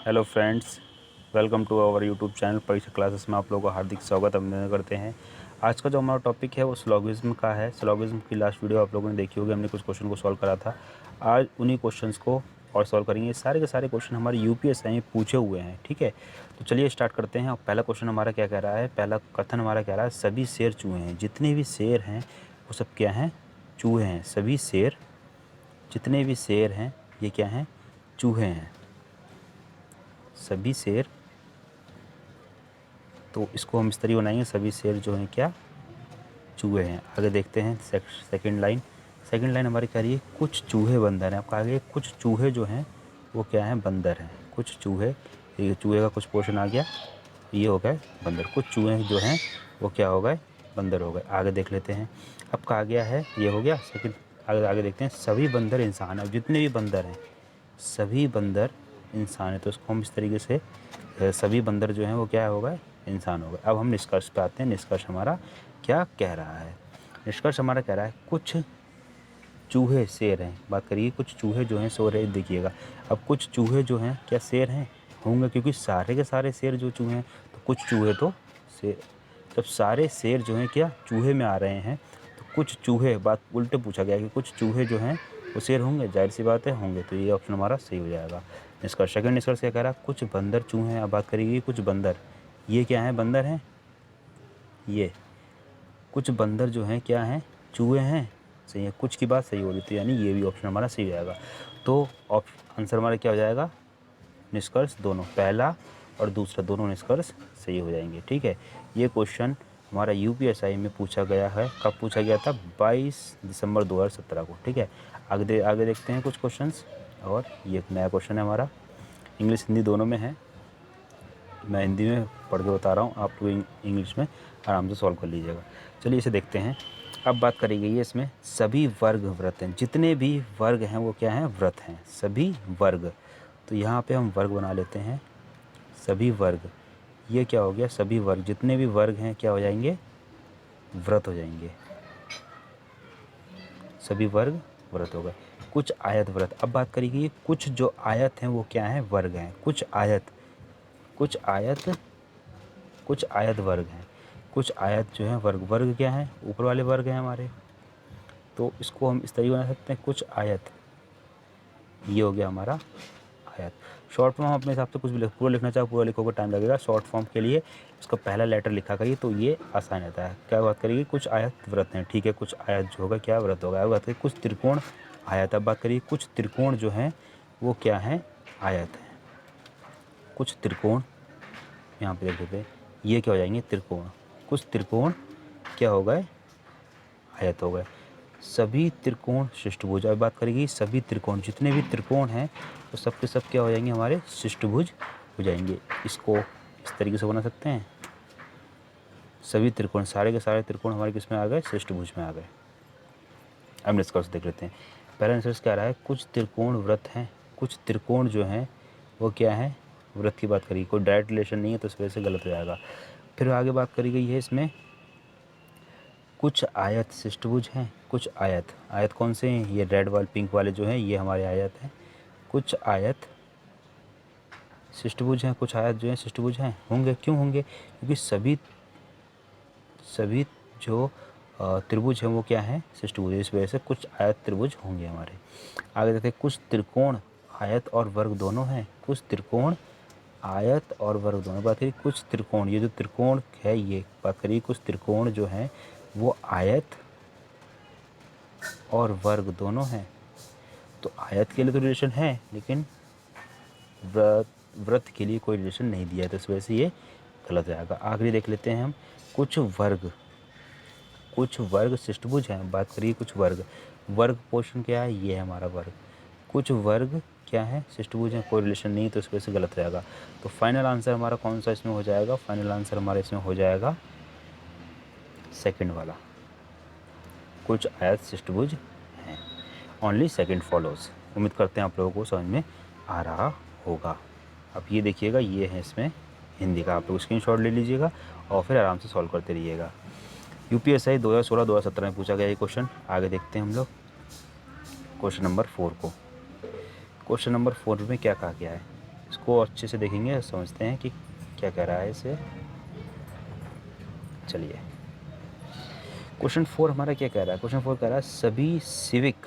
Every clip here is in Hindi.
Hello friends, welcome to our YouTube channel Pariksha classes में आप लोगों का हार्दिक स्वागत अभिनंदन करते हैं। आज का जो हमारा टॉपिक है वो सिलोगिज्म का है। सिलोगिज्म की लास्ट वीडियो आप लोगों ने देखी होगी, हमने कुछ क्वेश्चन को सॉल्व करा था। आज उन्हीं क्वेश्चंस को और सॉल्व करेंगे। सारे के सारे क्वेश्चन हमारे यूपीएससी में पूछे हुए हैं, ठीक है। तो चलिए स्टार्ट करते हैं। और पहला क्वेश्चन हमारा क्या कह रहा है, पहला कथन हमारा कह रहा है सभी शेर चूहे हैं। जितने भी शेर हैं वो सब क्या हैं, चूहे हैं। सभी शेर, जितने भी शेर हैं ये क्या हैं, चूहे हैं। सभी शेर, तो इसको हम इस तरीके बनाएंगे, सभी शेर जो हैं क्या, चूहे हैं। आगे देखते हैं सेकंड लाइन। सेकंड लाइन हमारी कह रही है कुछ चूहे बंदर हैं। आपका आगे कुछ चूहे जो हैं वो क्या हैं, बंदर हैं। कुछ चूहे, ये चूहे का कुछ पोर्शन आ गया, ये हो गए बंदर। कुछ चूहे जो हैं वो क्या हो गए, बंदर हो गए। आगे देख लेते हैं। अब कहा गया है, ये हो गया सेकंड। आगे आगे देखते हैं, सभी बंदर इंसान हैं। अब जितने भी बंदर हैं, सभी बंदर इंसान है। तो इसको हम इस तरीके से सभी बंदर जो हैं वो क्या हो गए, इंसान हो गए। अब हम निष्कर्ष पे आते हैं। निष्कर्ष हमारा क्या कह रहा है, निष्कर्ष हमारा कह रहा है कुछ चूहे शेर हैं। बात करिए, कुछ चूहे जो हैं सो रहे, देखिएगा। अब कुछ चूहे जो हैं क्या शेर हैं, होंगे, क्योंकि सारे के सारे शेर जो चूहे हैं, तो कुछ चूहे तो शेर। जब सारे शेर जो हैं क्या चूहे में आ रहे हैं, तो कुछ चूहे, बात उल्टे पूछा गया कि कुछ चूहे जो हैं वो शेर होंगे, जाहिर सी बात है होंगे। तो ये ऑप्शन हमारा सही हो जाएगा। निष्कर्ष, सेकंड निष्कर्ष क्या कह रहा है, कुछ बंदर चूहे हैं। अब बात करेगी कुछ बंदर, ये क्या है, बंदर हैं। ये कुछ बंदर जो हैं क्या हैं, चूहे हैं। सही है, कुछ की बात सही हो रही थी, यानी ये भी ऑप्शन हमारा सही हो जाएगा। तो आंसर हमारा क्या हो जाएगा, निष्कर्ष दोनों, पहला और दूसरा दोनों निष्कर्ष सही हो जाएंगे, ठीक है। ये क्वेश्चन हमारा यूपीएससी में पूछा गया है। कब पूछा गया था, 22 दिसंबर 2017 को, ठीक है। आगे देखते हैं कुछ क्वेश्चंस। और ये एक नया क्वेश्चन है हमारा, इंग्लिश हिंदी दोनों में है। मैं हिंदी में पढ़ के बता रहा हूँ, आप लोग इंग्लिश में आराम से सॉल्व कर लीजिएगा। चलिए इसे देखते हैं। अब बात करी गई है इसमें सभी वर्ग व्रत हैं। जितने भी वर्ग हैं वो क्या हैं, व्रत हैं। सभी वर्ग, तो यहाँ पे हम वर्ग बना लेते हैं, सभी वर्ग। ये क्या हो गया, सभी वर्ग, जितने भी वर्ग हैं क्या हो जाएंगे, व्रत हो जाएंगे। सभी वर्ग व्रत हो गए। कुछ आयत व्रत। अब बात करी गई कुछ जो आयत हैं वो क्या हैं, वर्ग हैं। कुछ आयत, कुछ आयत, कुछ आयत वर्ग हैं। कुछ आयत जो है वर्ग, वर्ग क्या है, ऊपर वाले वर्ग हैं हमारे। तो इसको हम इस तरीके बना सकते हैं, कुछ आयत, ये हो गया हमारा आयत। शॉर्ट फॉर्म हम अपने हिसाब से कुछ भी पूरा लिखना चाहो पूरा लिखोगे, टाइम लगेगा। शॉर्ट फॉर्म के लिए इसका पहला लेटर लिखा करिए, तो ये आसान रहता है। क्या बात करिए, कुछ आयत व्रत हैं, ठीक है। कुछ आयत जो होगा क्या, व्रत होगा। अब बात करिए कुछ त्रिकोण आयत। अब बात करिए कुछ त्रिकोण जो हैं वो क्या हैं, आयत हैं। कुछ त्रिकोण, यहाँ पे देख लेते हैं, ये क्या हो जाएंगे, त्रिकोण। कुछ त्रिकोण क्या हो गए, आयत हो गए। सभी त्रिकोण शिष्टभुज। अब बात करेगी सभी त्रिकोण, जितने भी त्रिकोण हैं वो सब के सब क्या हो जाएंगे, हमारे शिष्टभुज हो जाएंगे। इसको इस तरीके से बना सकते हैं, सभी त्रिकोण, सारे के सारे त्रिकोण हमारे किस में आ गए, शिष्टभुज में आ गए। अब निष्कर्ष देख लेते हैं। पहला निष्कर्ष क्या रहा है, कुछ त्रिकोण व्रत हैं। कुछ त्रिकोण जो हैं वो क्या है, व्रत की बात करी, कोई डायरेक्ट रिलेशन नहीं है, तो इस वजह से गलत हो जाएगा। फिर आगे बात करी गई है इसमें, कुछ आयत शिष्टभुज हैं। कुछ आयत, आयत कौन से हैं, ये रेड वाले पिंक वाले जो हैं ये हमारे आयत हैं। कुछ आयत शिष्टभुज हैं, कुछ आयत जो हैं शिष्टभुज हैं, होंगे। क्यों होंगे, क्योंकि सभी सभी जो त्रिभुज हैं वो क्या हैं, शिष्टभुज, इस वजह से कुछ आयत त्रिभुज होंगे हमारे। आगे देखते हैं, कुछ त्रिकोण आयत और वर्ग दोनों हैं। कुछ त्रिकोण आयत और वर्ग दोनों। बात करिए कुछ त्रिकोण, ये जो त्रिकोण है ये, बात करिए कुछ त्रिकोण जो हैं वो आयत और वर्ग दोनों हैं। तो आयत के लिए तो रिलेशन है, लेकिन व्रत के लिए कोई रिलेशन नहीं दिया है, तो इस वजह से ये गलत जाएगा। आखिरी देख लेते हैं हम, कुछ वर्ग, कुछ वर्ग शिष्टभुज हैं। बात करिए कुछ वर्ग, वर्ग पोर्शन क्या है, ये है हमारा वर्ग। कुछ वर्ग क्या है, शिष्टभुज हैं, कोई रिलेशन नहीं, तो इस वजह से गलत रहेगा। तो फाइनल आंसर हमारा कौन सा इसमें हो जाएगा, फाइनल आंसर हमारा इसमें हो जाएगा सेकंड वाला, कुछ आयत शिष्टभुज हैं। Only second follows. उम्मीद करते हैं आप लोगों को समझ में आ रहा होगा। अब ये देखिएगा, ये है इसमें हिंदी का, आप लोग स्क्रीनशॉट ले लीजिएगा और फिर आराम से सॉल्व करते रहिएगा। यूपीएससी 2016-2017 में पूछा गया ये क्वेश्चन। आगे देखते हैं हम लोग क्वेश्चन नंबर 4 को। क्वेश्चन नंबर 4 में क्या कहा गया है, इसको अच्छे से देखेंगे, समझते हैं कि क्या कह रहा है इसे। चलिए, क्वेश्चन 4 हमारा क्या कह रहा है। क्वेश्चन 4 कह रहा है सभी सिविक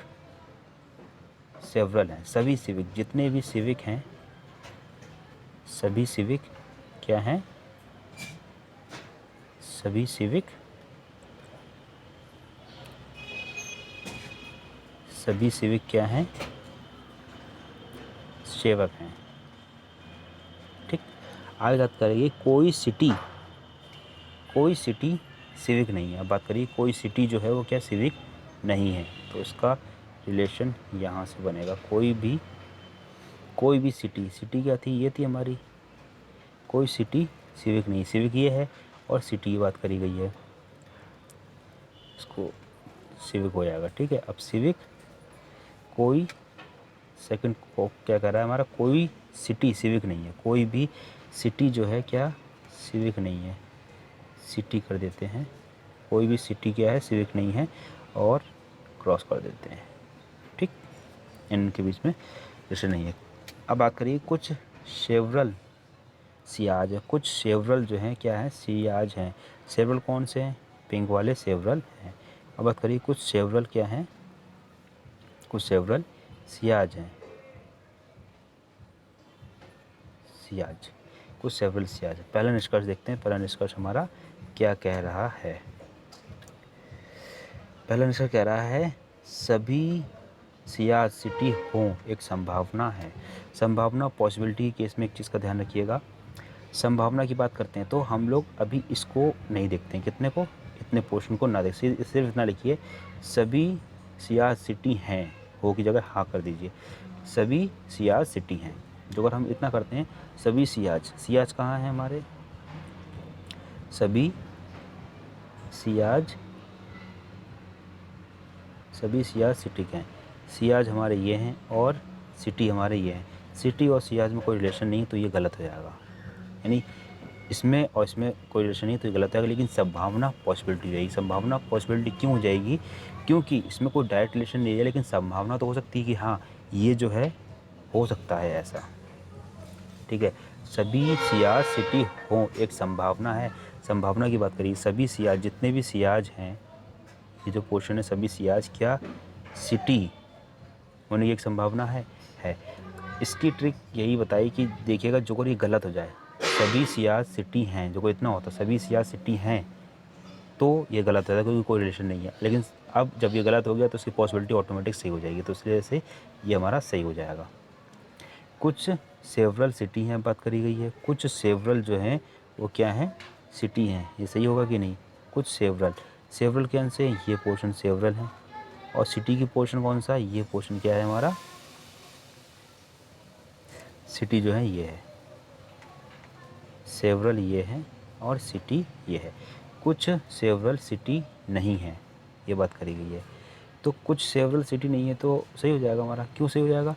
सेवरल हैं, सभी सिविक जितने भी सिविक हैं, सभी सिविक क्या हैं, सभी सिविक, सभी सिविक क्या हैं, सेवक हैं। ठीक, आगे बात करेंगे कोई सिटी सिविक नहीं है। अब बात करिए कोई सिटी जो है वो क्या सिविक नहीं है, तो इसका रिलेशन यहाँ से बनेगा। कोई भी सिटी क्या थी, ये थी हमारी, कोई सिटी सिविक नहीं, सिविक ये है और सिटी की बात करी गई है, इसको सिविक हो जाएगा। ठीक है, अब सिविक कोई, सेकंड को क्या कर रहा है हमारा, कोई सिटी सिविक नहीं है, कोई भी सिटी जो है क्या सिविक नहीं है, सिटी कर देते हैं, कोई भी सिटी क्या है सिविक नहीं है और क्रॉस कर देते हैं। ठीक, इनके बीच में जैसे नहीं है। अब बात करिए कुछ सेवरल सियाज है, कुछ सेवरल जो हैं क्या है सियाज हैं। सेवरल कौन से हैं, पिंक वाले सेवरल हैं। अब बात करिए कुछ सेवरल क्या हैं, कुछ सेवरल सियाज हैं, सियाज, कुछ सेवरल सियाज। पहला निष्कर्ष देखते हैं, पहला निष्कर्ष हमारा क्या कह रहा है। पहला निष्कर्ष कह रहा है सभी सियाज सिटी हों एक संभावना है। संभावना पॉसिबिलिटी के केस में एक चीज़ का ध्यान रखिएगा, संभावना की बात करते हैं तो हम लोग अभी इसको नहीं देखते हैं, कितने को, इतने पोर्शन को ना देख, सिर्फ इतना लिखिए सभी सियाज सिटी हैं, हो की जगह हाँ कर दीजिए, सभी सियाज सिटी हैं। जो अगर हम इतना करते हैं सभी सियाज कहाँ हैं हमारे, सभी सियाज सिटी के हैं, सियाज हमारे ये हैं और सिटी हमारे ये हैं। सिटी और सियाज में कोई रिलेशन नहीं तो ये गलत हो जाएगा, यानी इसमें और इसमें कोई रिलेशन नहीं तो ये गलत है। लेकिन संभावना पॉसिबिलिटी रहेगी। संभावना पॉसिबिलिटी क्यों हो जाएगी, क्योंकि इसमें कोई डायरेक्ट रिलेशन नहीं है, लेकिन संभावना तो हो सकती है कि हाँ ये जो है हो सकता है ऐसा। ठीक है, सभी सियाज सिटी हो एक संभावना है। संभावना की बात करिए, सभी सियाज जितने भी सियाज हैं, ये जो पोर्शन है सभी सियाज क्या सिटी होने की एक संभावना है। इसकी ट्रिक यही बताई कि देखिएगा जो अगर ये गलत हो जाए, सभी सियाज सिटी हैं, जो कोई इतना होता सभी सियाज सिटी हैं, तो ये गलत है क्योंकि कोई रिलेशन नहीं है। लेकिन अब जब ये गलत हो गया तो उसकी पॉसिबिलिटी ऑटोमेटिक सही हो जाएगी, तो इसलिए से ये हमारा सही हो जाएगा। कुछ सेवरल सिटी हैं बात करी गई है, कुछ सेवरल जो हैं वो क्या हैं सिटी हैं, ये सही होगा कि नहीं। कुछ सेवरल के अंश से ये पोर्शन सेवरल है, और सिटी की पोर्शन कौन सा, ये पोर्शन क्या है हमारा सिटी जो है ये है, सेवरल ये है और सिटी ये है। कुछ सेवरल सिटी नहीं है, ये बात करी गई है। तो कुछ सेवरल सिटी नहीं है तो सही हो जाएगा हमारा। क्यों सही हो जाएगा,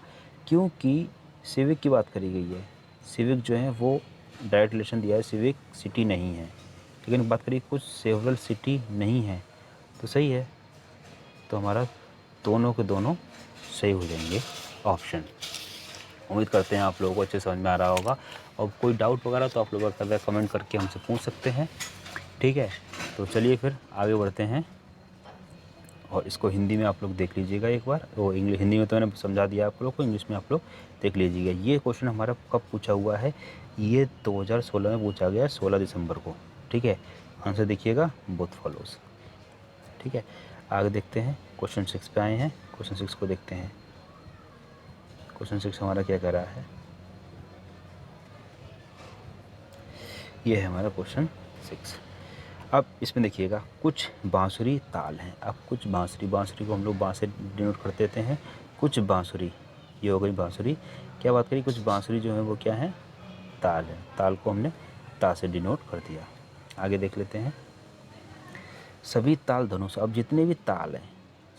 क्योंकि सिविक की बात करी गई है, सिविक जो है वो डायरेक्ट रिलेशन दिया है, सिविक सिटी नहीं है। लेकिन बात करिए कुछ सेवरल सिटी नहीं है तो सही है, तो हमारा दोनों के दोनों सही हो जाएंगे ऑप्शन। उम्मीद करते हैं आप लोगों को अच्छे समझ में आ रहा होगा, और कोई डाउट वगैरह तो आप लोग अगर कमेंट करके हमसे पूछ सकते हैं। ठीक है, तो चलिए फिर आगे बढ़ते हैं, और इसको हिंदी में आप लोग देख लीजिएगा एक बार। वो इंग्लिश हिंदी में तो मैंने समझा दिया आप लोग को, इंग्लिश में आप लोग देख लीजिएगा। ये क्वेश्चन हमारा कब पूछा हुआ है, ये 2016 में पूछा गया है 16 दिसंबर को। ठीक है, आंसर देखिएगा बोथ फॉलोज। ठीक है, आगे देखते हैं, क्वेश्चन 6 पे आए हैं। क्वेश्चन 6 को देखते हैं। क्वेश्चन 6 हमारा क्या कह रहा है, ये है हमारा क्वेश्चन 6। अब इसमें देखिएगा कुछ बांसुरी ताल हैं। अब कुछ बांसुरी को हम लोग बाँस से डिनोट कर देते हैं। कुछ बांसुरी, ये हो गई बांसुरी। क्या बात करी, कुछ बांसुरी जो है वो क्या है ताल है, ताल को हमने ता से डिनोट कर दिया। आगे देख लेते हैं, सभी ताल धनुष। अब जितने भी ताल हैं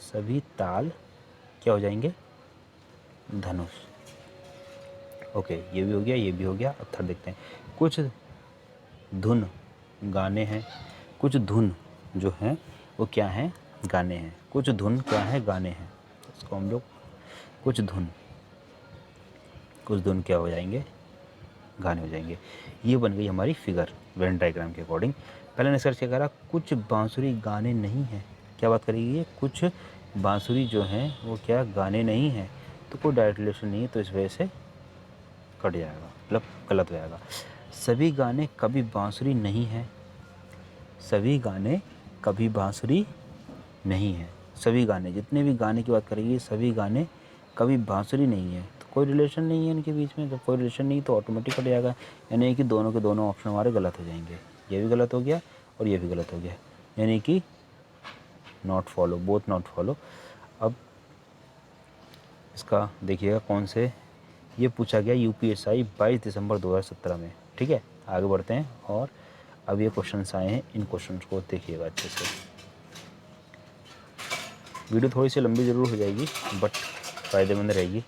सभी ताल क्या हो जाएंगे धनुष। ओके, ये भी हो गया, ये भी हो गया। अब थर्ड देखते हैं, कुछ धुन गाने हैं। कुछ धुन जो हैं वो क्या हैं गाने हैं। कुछ धुन क्या है गाने हैं, इसको हम लोग कुछ धुन क्या हो जाएंगे गाने हो जाएंगे। ये बन गई हमारी फिगर वेन डायग्राम के अकॉर्डिंग। पहला निष्कर्ष क्या करा, कुछ बांसुरी गाने नहीं हैं। क्या बात करेगी ये, कुछ बांसुरी जो हैं वो क्या गाने नहीं हैं, तो कोई डायरेक्ट रिलेशन नहीं है, तो इस वजह से कट जाएगा, मतलब गलत हो जाएगा। सभी गाने कभी बांसुरी नहीं हैं, सभी गाने कभी बांसुरी नहीं है। सभी गाने, जितने भी गाने की बात करेंगे, सभी गाने कभी बांसुरी नहीं है, तो कोई रिलेशन नहीं है इनके बीच में। जब कोई रिलेशन नहीं तो ऑटोमेटिक कट जाएगा, यानी कि दोनों के दोनों ऑप्शन हमारे गलत हो जाएंगे। ये भी गलत हो गया और ये भी गलत हो गया, यानी कि not follow, both not follow. अब इसका देखिएगा कौन से, ये पूछा गया यूपीएसआई 22 दिसंबर 2017 में। ठीक है, आगे बढ़ते हैं। और अब ये क्वेश्चंस आए हैं, इन क्वेश्चंस को देखिएगा अच्छे से। वीडियो थोड़ी सी लंबी ज़रूर हो जाएगी बट फ़ायदेमंद रहेगी।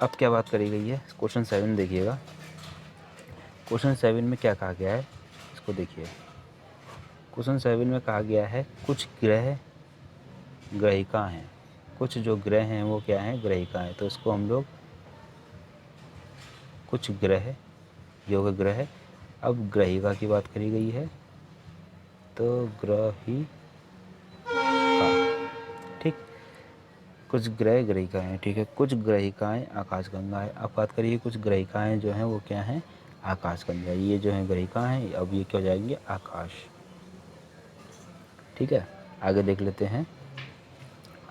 अब क्या बात करी गई है, क्वेश्चन 7 देखिएगा। क्वेश्चन 7 में क्या कहा गया है, इसको देखिए। क्वेश्चन 7 में कहा गया है कुछ ग्रह ग्रहिका हैं, कुछ जो ग्रह हैं वो क्या हैं, ग्रहिका हैं। तो इसको हम लोग कुछ ग्रह, ये होगा ग्रह। अब ग्रहिका की बात करी गई है, तो ग्रहिका, ठीक, कुछ ग्रह ग्रहिकाएँ, ठीक है, कुछ ग्रहिकाएँ आकाशगंगा है। अब बात करिए कुछ ग्रहिकाएँ जो हैं वो क्या हैं, आकाशगंगा। ये जो हैं ग्रहिका हैं, अब ये क्या हो जाएंगे, आकाश। ठीक है, आगे देख लेते हैं।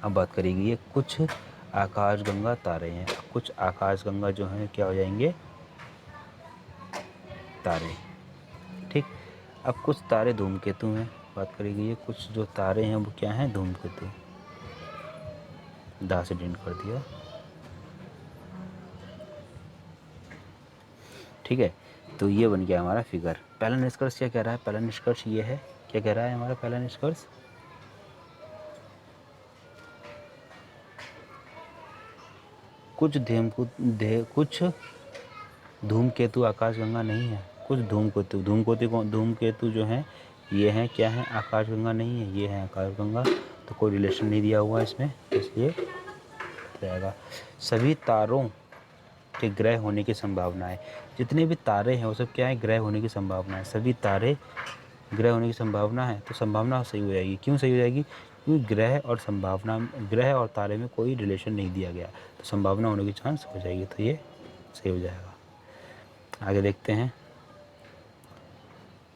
अब बात करेगी ये कुछ आकाशगंगा तारे हैं। कुछ आकाशगंगा जो हैं क्या हो जाएंगे, तारे। ठीक, अब कुछ तारे धूमकेतु हैं। बात करेगी ये कुछ जो तारे हैं वो क्या हैं, धूमकेतु। दा से डेंट कर दिया। ठीक है, तो ये बन गया हमारा फिगर। पहला निष्कर्ष क्या कह रहा है, पहला निष्कर्ष ये है, क्या कह रहा है हमारा पहला निष्कर्ष, कुछ कुछ धूमकेतु आकाशगंगा नहीं है। कुछ धूमकेतु जो हैं ये हैं क्या हैं, आकाशगंगा नहीं है, ये हैं आकाशगंगा। तो कोई रिलेशन नहीं दिया हुआ इसमें, इसलिए रहेगा। सभी तारों के ग्रह होने की संभावना है। जितने भी तारे हैं वो सब क्या है, ग्रह होने की संभावना है। सभी तारे ग्रह होने की संभावना है, तो संभावना सही हो जाएगी। क्यों सही हो जाएगी, क्योंकि ग्रह और संभावना, ग्रह और तारे में कोई रिलेशन नहीं दिया गया, तो संभावना होने की चांस हो जाएगी, तो ये सही हो जाएगा। आगे देखते हैं।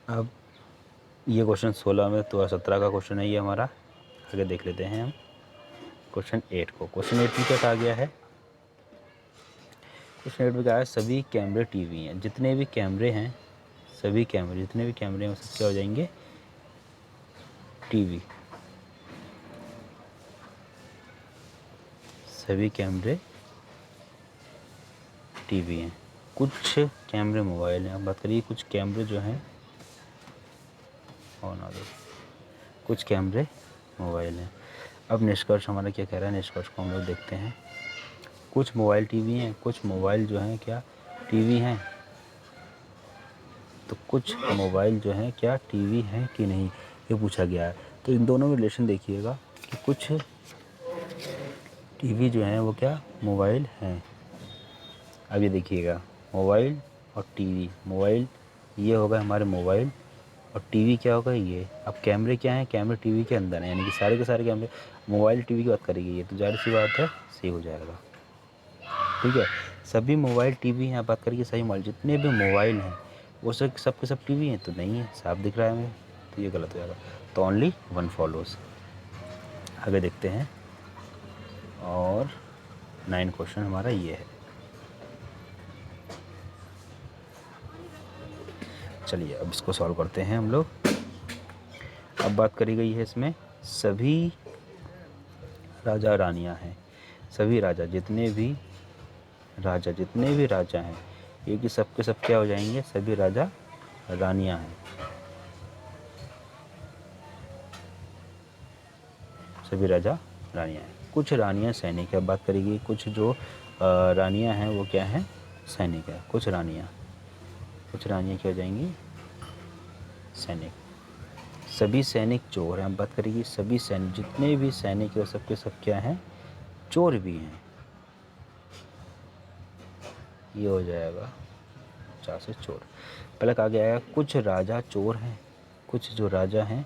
अब ये क्वेश्चन 16 में 2017 का क्वेश्चन है ये हमारा। आगे देख लेते हैं हम क्वेश्चन 8 को। क्वेश्चन 8 में क्या कहा गया है, क्वेश्चन 8 में क्या है, सभी कैमरे टीवी हैं। जितने भी कैमरे हैं, सभी कैमरे, जितने भी कैमरे हैं वो सब क्या हो जाएंगे, टीवी। सभी कैमरे टीवी हैं। कुछ कैमरे मोबाइल हैं। अब बात करिए कुछ कैमरे जो हैं, और ना दो, कुछ कैमरे मोबाइल हैं। अब निष्कर्ष हमारा क्या कह रहा है, निष्कर्ष को हम लोग देखते हैं। कुछ मोबाइल टीवी हैं, कुछ मोबाइल जो हैं क्या, टीवी हैं। तो कुछ मोबाइल जो हैं क्या, टीवी हैं कि नहीं, ये पूछा गया है। तो इन दोनों में रिलेशन देखिएगा कि कुछ टीवी जो हैं वो क्या, मोबाइल हैं। अब ये देखिएगा, मोबाइल और टीवी, मोबाइल ये होगा हमारे मोबाइल, और टीवी क्या होगा ये। अब कैमरे क्या हैं, कैमरे टीवी के अंदर हैं, यानी कि सारे के सारे कैमरे मोबाइल टीवी की बात करेगी ये, तो जाहिर सी बात है सही हो जाएगा। ठीक है, सभी मोबाइल टीवी हैं। बात करिए सही मोबाइल, जितने भी मोबाइल हैं वो सब के सब टीवी हैं, तो नहीं है, साफ दिख रहा है हमें, तो ये गलत हो जाएगा। तो ओनली वन फॉलोज। आगे देखते हैं। और 9 क्वेश्चन हमारा ये है। चलिए अब इसको सॉल्व करते हैं हम लोग। अब बात करी गई है इसमें सभी राजा रानियां हैं। सभी राजा, जितने भी राजा हैं, ये कि सब के सब क्या हो जाएंगे, सभी राजा रानियां हैं। सभी राजा रानियां हैं। कुछ रानियां सैनिक है। बात करेगी कुछ जो रानियां हैं वो क्या हैं, सैनिक है। कुछ रानियां क्या हो जाएंगी, सैनिक। सभी सैनिक चोर हैं। बात करेगी सभी सैनिक, जितने भी सैनिक है सबके सब क्या हैं, चोर भी हैं, ये हो जाएगा। चा से चोर। पहले कहा गया है कुछ राजा चोर हैं, कुछ जो राजा हैं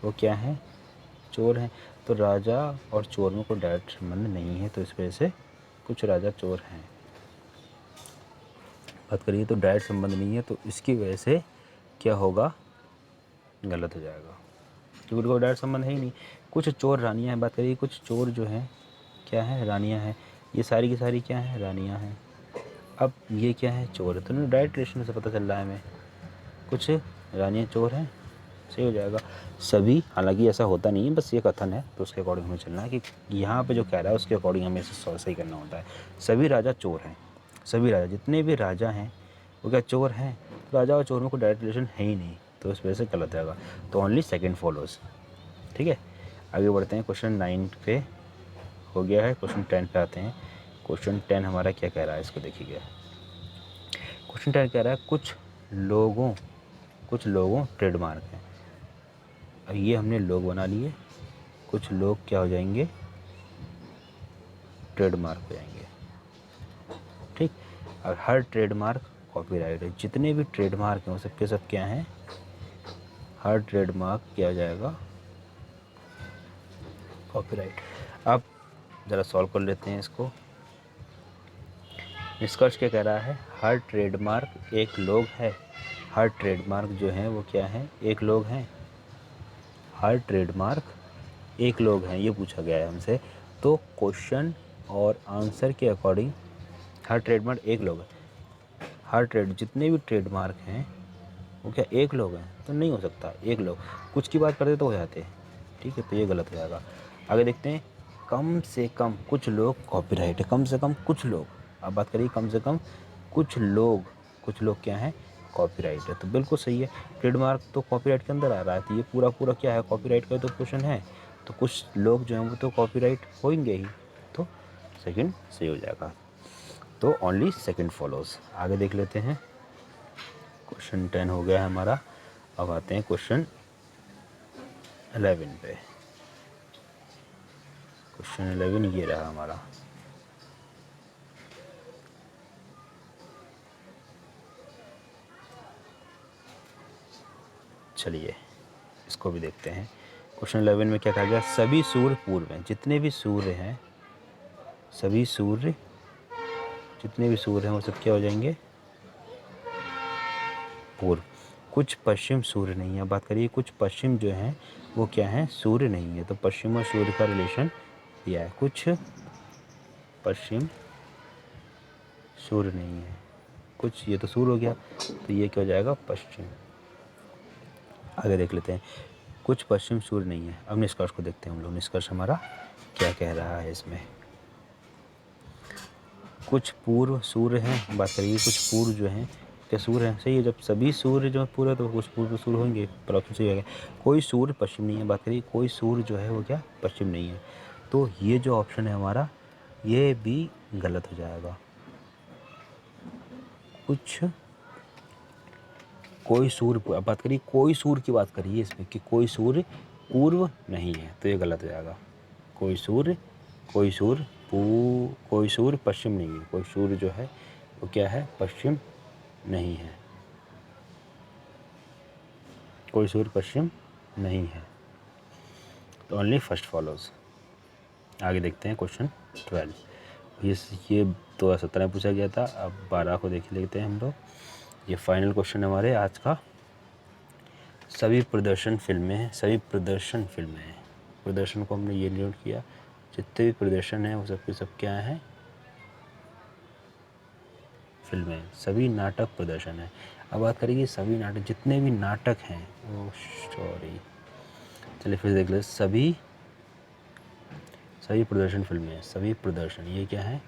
वो क्या हैं, चोर हैं। तो राजा और चोर में कोई डायरेक्ट संबंध नहीं है, तो इस वजह से कुछ राजा चोर हैं बात करिए तो डायरेक्ट संबंध नहीं है, तो इसकी वजह से क्या होगा, गलत हो जाएगा, क्योंकि कोई डायरेक्ट संबंध है ही नहीं। कुछ चोर रानियां हैं, बात करिए कुछ चोर जो हैं क्या है, रानियां हैं। ये सारी की सारी क्या है, रानियां हैं। अब ये क्या है, चोर है, तो डायरेक्ट रिलेशन से पता चल रहा है हमें कुछ रानियां चोर हैं, सही हो जाएगा। सभी, हालांकि ऐसा होता नहीं है, बस ये कथन है, तो उसके अकॉर्डिंग हमें चलना है कि यहाँ पे जो कह रहा है उसके अकॉर्डिंग हमें इसे सही करना होता है। सभी राजा चोर हैं, सभी राजा, जितने भी राजा हैं वो क्या चोर हैं, राजा और चोर में कोई डायरेक्ट रिलेशन है ही नहीं, तो इस वजह से गलत आएगा। तो ओनली सेकेंड फॉलोज। ठीक है, आगे बढ़ते हैं। क्वेश्चन 9 पे हो गया है, क्वेश्चन 10 पे आते हैं। क्वेश्चन 10 हमारा क्या कह रहा है, इसको देखिएगा। क्वेश्चन 10 कह रहा है कुछ लोगों ट्रेडमार्क है। अब ये हमने लोग बना लिए, कुछ लोग क्या हो जाएंगे, ट्रेडमार्क हो जाएंगे। ठीक, और हर ट्रेडमार्क कॉपीराइट है। जितने भी ट्रेडमार्क हैं वो सबके सब क्या हैं, हर ट्रेडमार्क क्या हो जाएगा, कॉपीराइट। अब ज़रा सॉल्व कर लेते हैं इसको। निष्कर्ष क्या कह रहा है, हर ट्रेडमार्क एक लोग है, हर ट्रेडमार्क जो है वो क्या है, एक लोग हैं। हर ट्रेडमार्क एक लोग हैं, ये पूछा गया है हमसे। तो क्वेश्चन और आंसर के अकॉर्डिंग हर ट्रेडमार्क एक लोग है, जितने भी ट्रेडमार्क हैं वो क्या एक लोग हैं, तो नहीं हो सकता एक लोग, कुछ की बात करते तो हो जाते हैं। ठीक है, तो ये गलत हो जाएगा। आगे देखते हैं, कम से कम कुछ लोग कॉपीराइट है, कम से कम कुछ लोग। अब बात करिए कम से कम कुछ लोग क्या हैं, कॉपीराइट है, तो बिल्कुल सही है। ट्रेडमार्क तो कॉपीराइट के अंदर आ रहा है, तो ये पूरा क्या है, कॉपीराइट का तो क्वेश्चन है, तो कुछ लोग जो हैं वो तो कॉपीराइट होंगे ही, तो सेकंड सही हो जाएगा। तो ओनली सेकंड फॉलोज। आगे देख लेते हैं। क्वेश्चन 10 हो गया है हमारा। अब आते हैं क्वेश्चन 11 पे। क्वेश्चन 11 ये रहा हमारा। चलिए इसको भी देखते हैं। क्वेश्चन 11 में क्या कहा गया, सभी सूर्य पूर्व हैं। जितने भी सूर्य हैं, सभी सूर्य, जितने भी सूर्य हैं वो सब क्या हो जाएंगे, पूर्व। कुछ पश्चिम सूर्य नहीं है। बात करिए कुछ पश्चिम जो हैं वो क्या है, सूर्य नहीं है, तो पश्चिम और सूर्य का रिलेशन दिया है। कुछ पश्चिम सूर्य नहीं है, कुछ, ये तो सूर्य हो गया, तो ये क्या हो जाएगा, पश्चिम। आगे देख लेते हैं, कुछ पश्चिम सूर्य नहीं है। अब निष्कर्ष को देखते हैं हम लोग, निष्कर्ष हमारा क्या कह रहा है इसमें। कुछ पूर्व सूर्य हैं, बात करिए कुछ पूर्व जो हैं क्या सूर्य हैं, सही है। जब सभी सूर्य जो पूरा, तो कुछ पूर्व सूर्य होंगे, पर ऑप्शन सही हो गया। कोई सूर्य पश्चिम नहीं है, बात करिए कोई सूर्य जो है वो क्या, पश्चिम नहीं है, तो ये जो ऑप्शन है हमारा ये भी गलत हो जाएगा। कुछ, कोई सूर्य, बात करिए कोई सूर्य की बात करिए इसमें कि कोई सूर्य पूर्व नहीं है, तो ये गलत हो जाएगा। कोई सूर्य पश्चिम नहीं है, कोई सूर्य जो है वो क्या है, पश्चिम नहीं है, कोई सूर्य पश्चिम नहीं है, तो ओनली फर्स्ट फॉलोज। आगे देखते हैं क्वेश्चन 12। ये 2017 में पूछा गया था। अब 12 को देख लेते हैं हम लोग। ये फाइनल क्वेश्चन हमारे आज का। सभी प्रदर्शन फिल्में हैं, सभी प्रदर्शन फिल्में हैं, प्रदर्शन को हमने ये नोट किया, जितने भी प्रदर्शन हैं वो सब क्या हैं, फिल्में। सभी नाटक प्रदर्शन है। अब बात करेंगे सभी नाटक, जितने भी नाटक हैं, ओ सॉरी, चलिए फिर देख ले, सभी प्रदर्शन फिल्में हैं, सभी प्रदर्शन, ये क्या है,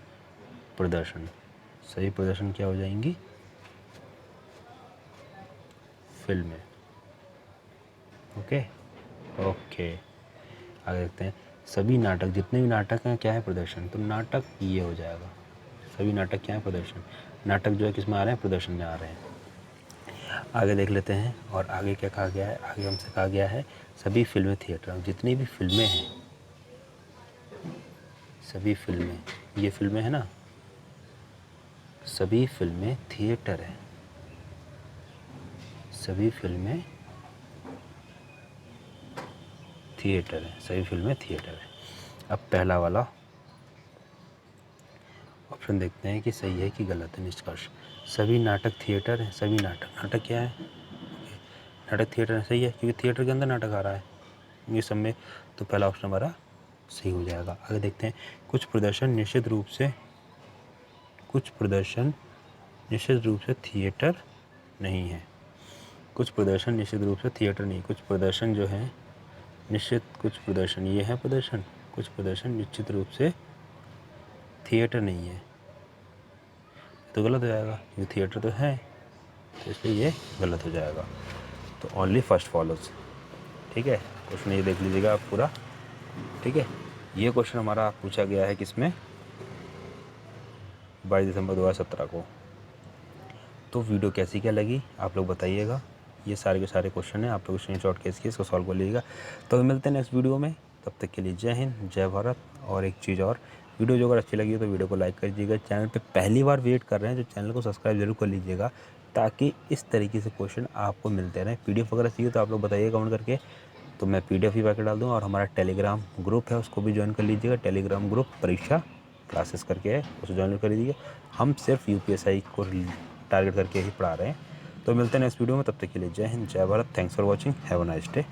प्रदर्शन, सभी प्रदर्शन क्या हो जाएंगी, फिल्में। ओके ओके, आगे देखते हैं। सभी नाटक, जितने भी नाटक हैं क्या है, प्रदर्शन, तो नाटक ये हो जाएगा, सभी नाटक क्या है, प्रदर्शन। नाटक जो है किस में आ रहे हैं, प्रदर्शन में आ रहे हैं। आगे देख लेते हैं, और आगे क्या कहा गया है, आगे हमसे कहा गया है सभी फिल्में थिएटर, जितनी भी फिल्में हैं, सभी फिल्में, ये फिल्में हैं ना, सभी फिल्में थिएटर हैं, सभी फिल्में थिएटर हैं, सभी फिल्में थिएटर हैं। अब पहला वाला ऑप्शन देखते हैं कि सही है कि गलत है। निष्कर्ष, सभी नाटक थिएटर हैं। सभी नाटक क्या है? नाटक थिएटर है, सही है, क्योंकि थिएटर के अंदर नाटक आ रहा है ये सब में, तो पहला ऑप्शन हमारा सही हो जाएगा। आगे देखते हैं, कुछ प्रदर्शन निश्चित रूप से थिएटर नहीं है। कुछ प्रदर्शन निश्चित रूप से थिएटर नहीं, कुछ प्रदर्शन जो है कुछ प्रदर्शन ये है प्रदर्शन, कुछ प्रदर्शन निश्चित रूप से थिएटर नहीं है, तो गलत हो जाएगा, क्योंकि थिएटर तो है, तो इसलिए ये गलत हो जाएगा। तो ओनली फर्स्ट फॉलोज। ठीक है, क्वेश्चन ये देख लीजिएगा आप पूरा। ठीक है, ये क्वेश्चन हमारा पूछा गया है किसमें? 22 दिसंबर 2017 को। तो वीडियो कैसी क्या लगी आप लोग बताइएगा। ये सारे के सारे क्वेश्चन हैं, आप लोग स्क्रीनशॉट केस किए इसको सॉल्व कर लीजिएगा। तो मिलते हैं नेक्स्ट वीडियो में, तब तक के लिए जय हिंद, जय भारत। और एक चीज़ और, वीडियो जो अगर अच्छी लगी हो तो वीडियो को लाइक कर दीजिएगा। चैनल पे पहली बार विजिट कर रहे हैं तो चैनल को सब्सक्राइब जरूर कर लीजिएगा, ताकि इस तरीके से क्वेश्चन आपको मिलते रहें। PDF वगैरह चाहिए तो आप लोग बताइए कमेंट करके, तो मैं PDF ही पैकेट डाल दूँगा। और हमारा टेलीग्राम ग्रुप है, उसको भी ज्वाइन कर लीजिएगा। टेलीग्राम ग्रुप परीक्षा क्लासेस करके है, उसे ज्वाइन कर लीजिए। हम सिर्फ UPSI को टारगेट करके ही पढ़ा रहे हैं। तो मिलते हैं नेक्स्ट वीडियो में, तब तक के लिए जय हिंद, जय Bharat. Thanks for watching, have a nice day.